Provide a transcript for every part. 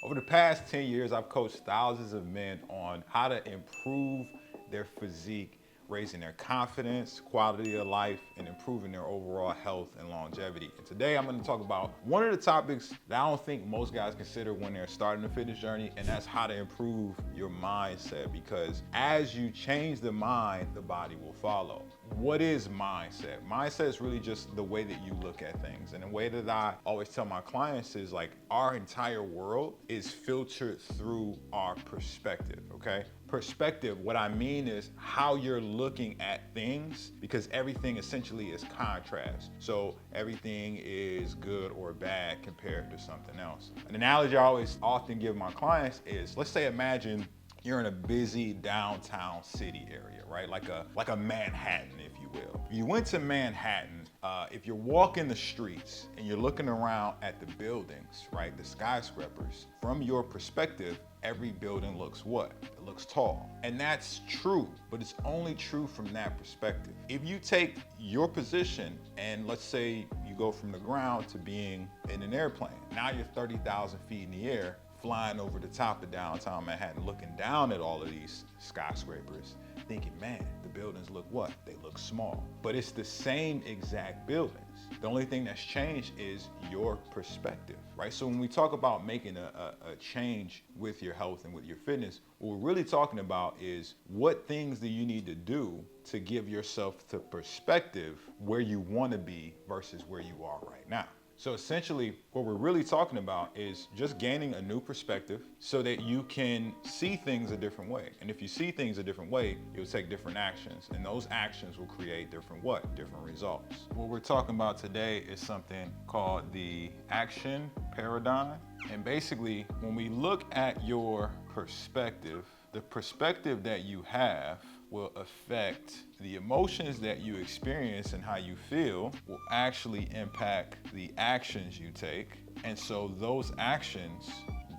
Over the past 10 years, I've coached thousands of men on how to improve their physique, raising their confidence, quality of life, and improving their overall health and longevity. And today I'm gonna talk about one of the topics that I don't think most guys consider when they're starting a fitness journey, and that's how to improve your mindset. Because as you change the mind, the body will follow. What is mindset? Mindset is really just the way that you look at things. And the way that I always tell my clients is like our entire world is filtered through our perspective, okay? Perspective, what I mean is how you're looking at things, because everything essentially is contrast. So everything is good or bad compared to something else. An analogy I always often give my clients is, let's say imagine you're in a busy downtown city area, right? Like a Manhattan, if you will. You went to Manhattan, if you're walking the streets and you're looking around at the buildings, right? The skyscrapers, from your perspective, every building looks what? It looks tall. And that's true, but it's only true from that perspective. If you take your position and let's say you go from the ground to being in an airplane, now you're 30,000 feet in the air, flying over the top of downtown Manhattan, looking down at all of these skyscrapers, thinking, man, the buildings look what? They look small. But it's the same exact buildings. The only thing that's changed is your perspective, right? So when we talk about making a change with your health and with your fitness, what we're really talking about is what things do you need to do to give yourself the perspective where you want to be versus where you are right now. So essentially, what we're really talking about is just gaining a new perspective so that you can see things a different way. And if you see things a different way, you'll take different actions. And those actions will create different what? Different results. What we're talking about today is something called the action paradigm. And basically, when we look at your perspective, the perspective that you have will affect the emotions that you experience, and how you feel will actually impact the actions you take. And so those actions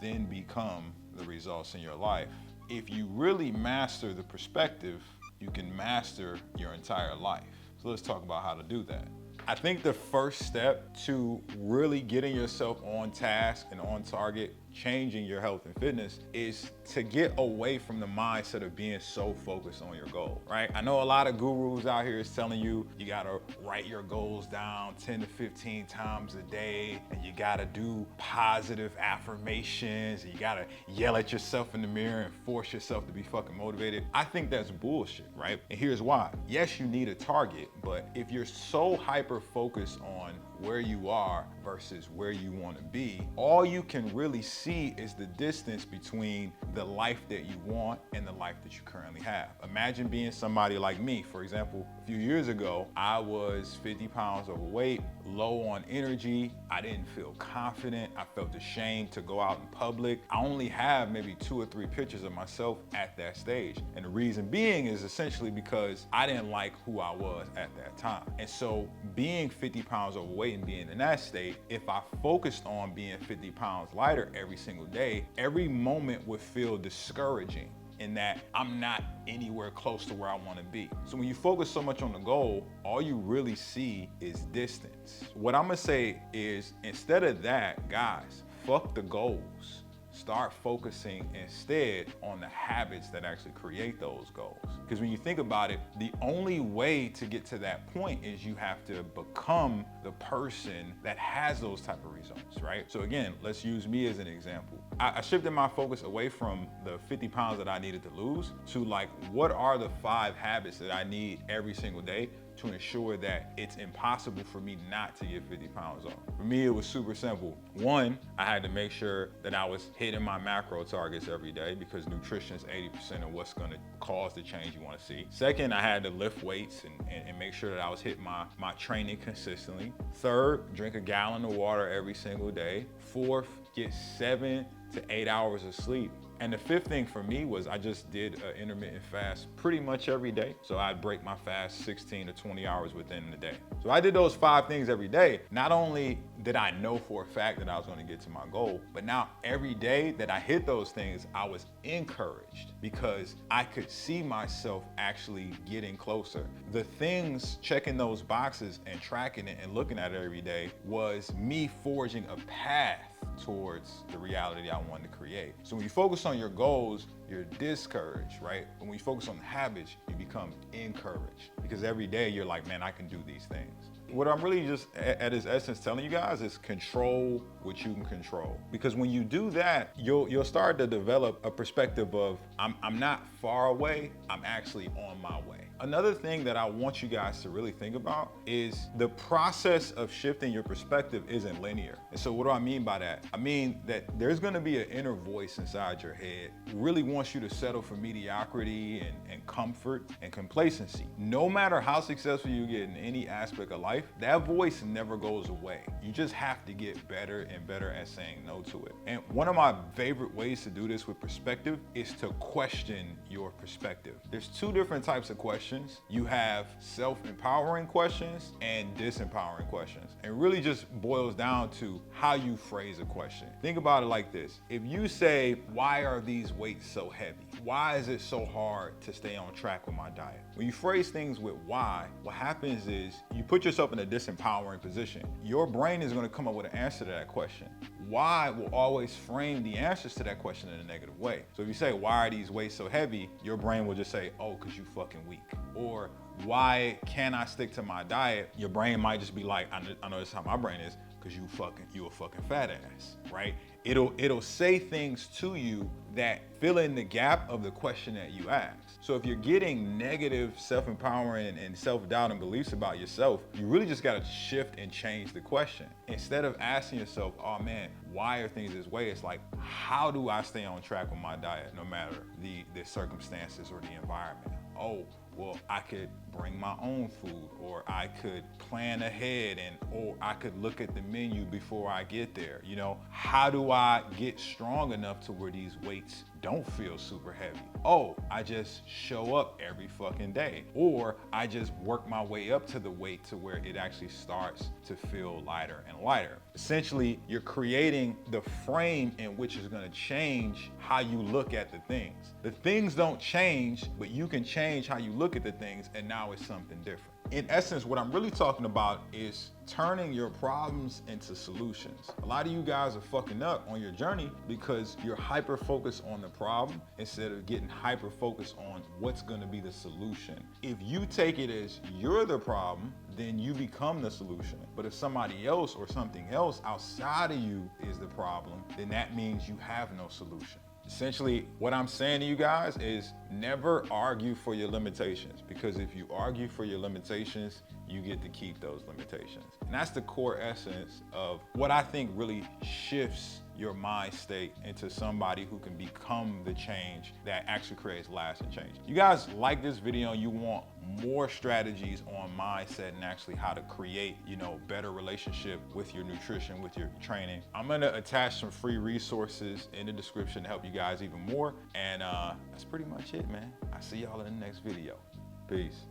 then become the results in your life. If you really master the perspective, you can master your entire life. So let's talk about how to do that. I think the first step to really getting yourself on task and on target, changing your health and fitness, is to get away from the mindset of being so focused on your goal, right? I know a lot of gurus out here is telling you, you gotta write your goals down 10 to 15 times a day, and you gotta do positive affirmations, and you gotta yell at yourself in the mirror and force yourself to be fucking motivated. I think that's bullshit, right? And here's why. Yes, you need a target, but if you're so hyper focused on where you are versus where you want to be, all you can really see is the distance between the life that you want and the life that you currently have. Imagine being somebody like me. For example, a few years ago, I was 50 pounds overweight, low on energy. I didn't feel confident. I felt ashamed to go out in public. I only have maybe 2 or 3 pictures of myself at that stage. And the reason being is essentially because I didn't like who I was at that time. And so being 50 pounds overweight and being in that state, if I focused on being 50 pounds lighter every single day, every moment would feel discouraging in that I'm not anywhere close to where I want to be. So when you focus so much on the goal, all you really see is distance. What I'm gonna say is, instead of that, guys, fuck the goals. Start focusing instead on the habits that actually create those goals. Because when you think about it, the only way to get to that point is you have to become the person that has those type of results, right? So again, let's use me as an example. I shifted my focus away from the 50 pounds that I needed to lose to like, what are the 5 habits that I need every single day to ensure that it's impossible for me not to get 50 pounds off. For me, it was super simple. One, I had to make sure that I was hitting my macro targets every day, because nutrition is 80% of what's gonna cause the change you wanna see. Second, I had to lift weights and make sure that I was hitting my training consistently. Third, drink a gallon of water every single day. Fourth, get 7 to 8 hours of sleep. And the fifth thing for me was I just did an intermittent fast pretty much every day. So I'd break my fast 16 to 20 hours within the day. So I did those 5 things every day. Not only did I know for a fact that I was gonna get to my goal, but now every day that I hit those things, I was encouraged because I could see myself actually getting closer. The things, checking those boxes and tracking it and looking at it every day, was me forging a path towards the reality I wanted to create. So when you focus on your goals, you're discouraged, right? But when you focus on the habits, you become encouraged, because every day you're like, man, I can do these things. What I'm really just at its essence telling you guys is control what you can control. Because when you do that, you'll start to develop a perspective of I'm not far away, I'm actually on my way. Another thing that I want you guys to really think about is the process of shifting your perspective isn't linear. And so what do I mean by that? I mean that there's gonna be an inner voice inside your head who really wants you to settle for mediocrity and comfort and complacency. No matter how successful you get in any aspect of life, that voice never goes away. You just have to get better and better at saying no to it. And one of my favorite ways to do this with perspective is to question your perspective. There's two different types of questions. You have self-empowering questions and disempowering questions. It really just boils down to how you phrase a question. Think about it like this. If you say, why are these weights so heavy? Why is it so hard to stay on track with my diet? When you phrase things with why, what happens is you put yourself in a disempowering position. Your brain is going to come up with an answer to that question. Why will always frame the answers to that question in a negative way. So if you say, why are these weights so heavy? Your brain will just say, oh, because you fucking weak. Or why can't I stick to my diet? Your brain might just be like, I know this is how my brain is, because you a fucking fat ass, right? It'll say things to you that fill in the gap of the question that you asked. So if you're getting negative self-empowering and self-doubt and beliefs about yourself, you really just gotta shift and change the question. Instead of asking yourself, oh man, why are things this way? It's like, how do I stay on track with my diet no matter the circumstances or the environment? Oh, well, I could bring my own food, or I could plan ahead, or I could look at the menu before I get there. You know, how do I get strong enough to where these weights don't feel super heavy? Oh, I just show up every fucking day, or I just work my way up to the weight to where it actually starts to feel lighter and lighter. Essentially, you're creating the frame in which is going to change how you look at the things. The things don't change, but you can change how you look at the things, and now it's something different. In essence, what I'm really talking about is turning your problems into solutions. A lot of you guys are fucking up on your journey because you're hyper focused on the problem instead of getting hyper focused on what's gonna be the solution. If you take it as you're the problem, then you become the solution. But if somebody else or something else outside of you is the problem, then that means you have no solution. Essentially, what I'm saying to you guys is never argue for your limitations, because if you argue for your limitations, you get to keep those limitations. And that's the core essence of what I think really shifts your mind state into somebody who can become the change that actually creates lasting change. You guys like this video and you want more strategies on mindset and actually how to create, better relationship with your nutrition, with your training. I'm gonna attach some free resources in the description to help you guys even more. And that's pretty much it, man. I see y'all in the next video. Peace.